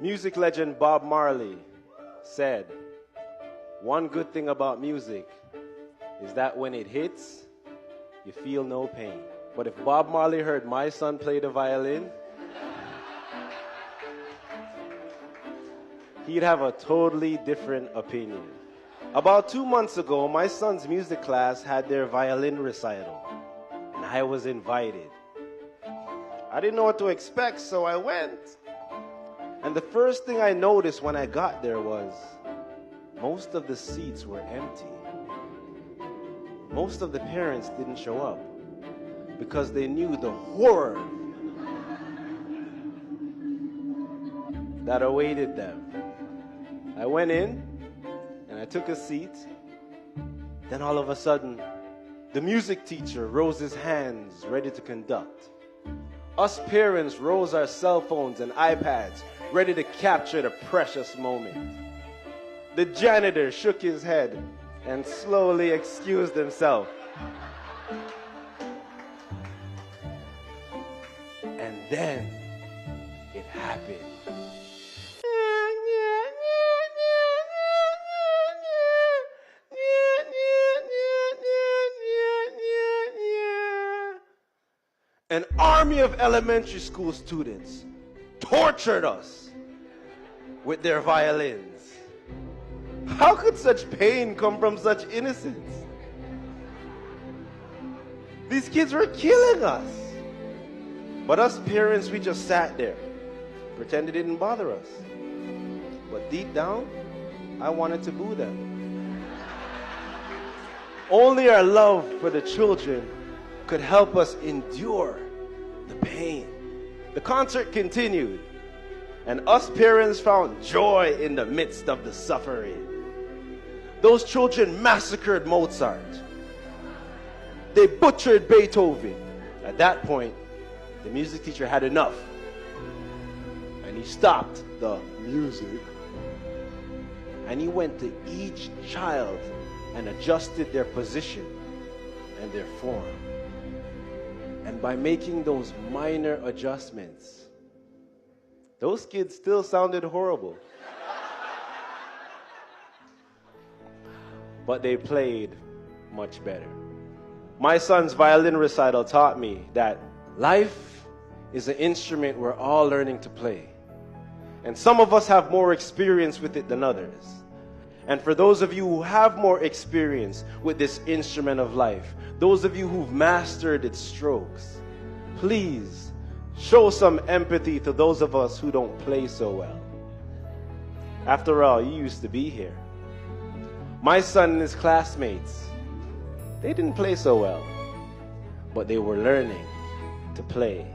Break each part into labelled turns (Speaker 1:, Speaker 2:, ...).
Speaker 1: Music legend Bob Marley said, "One good thing about music is that when it hits, you feel no pain." But if Bob Marley heard my son play the violin, he'd have a totally different opinion. About 2 months ago, my son's music class had their violin recital, and I was invited. I didn't know what to expect, so I went. And the first thing I noticed when I got there was most of the seats were empty. Most of the parents didn't show up because they knew the horror that awaited them. I went in and I took a seat. Then all of a sudden, the music teacher rose his hands ready to conduct. Us parents rose our cell phones and iPads ready to capture the precious moment. The janitor shook his head and slowly excused himself. And then it happened. An army of elementary school students tortured us with their violins. How could such pain come from such innocence? These kids were killing us. But us parents, we just sat there, pretended it didn't bother us. But deep down, I wanted to boo them. Only our love for the children could help us endure the pain. The concert continued, and us parents found joy in the midst of the suffering. Those children massacred Mozart. They butchered Beethoven. At that point, the music teacher had enough, and he stopped the music, and he went to each child and adjusted their position and their form. And by making those minor adjustments, those kids still sounded horrible. But they played much better. My son's violin recital taught me that life is an instrument we're all learning to play. And some of us have more experience with it than others. And for those of you who have more experience with this instrument of life, those of you who've mastered its strokes, please show some empathy to those of us who don't play so well. After all, you used to be here. My son and his classmates, they didn't play so well, but they were learning to play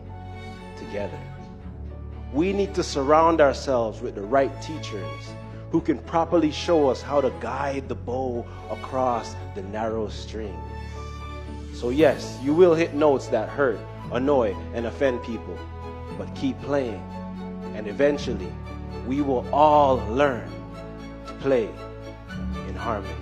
Speaker 1: together. We need to surround ourselves with the right teachers who can properly show us how to guide the bow across the narrow strings. So yes, you will hit notes that hurt, annoy, and offend people, but keep playing, and eventually we will all learn to play in harmony.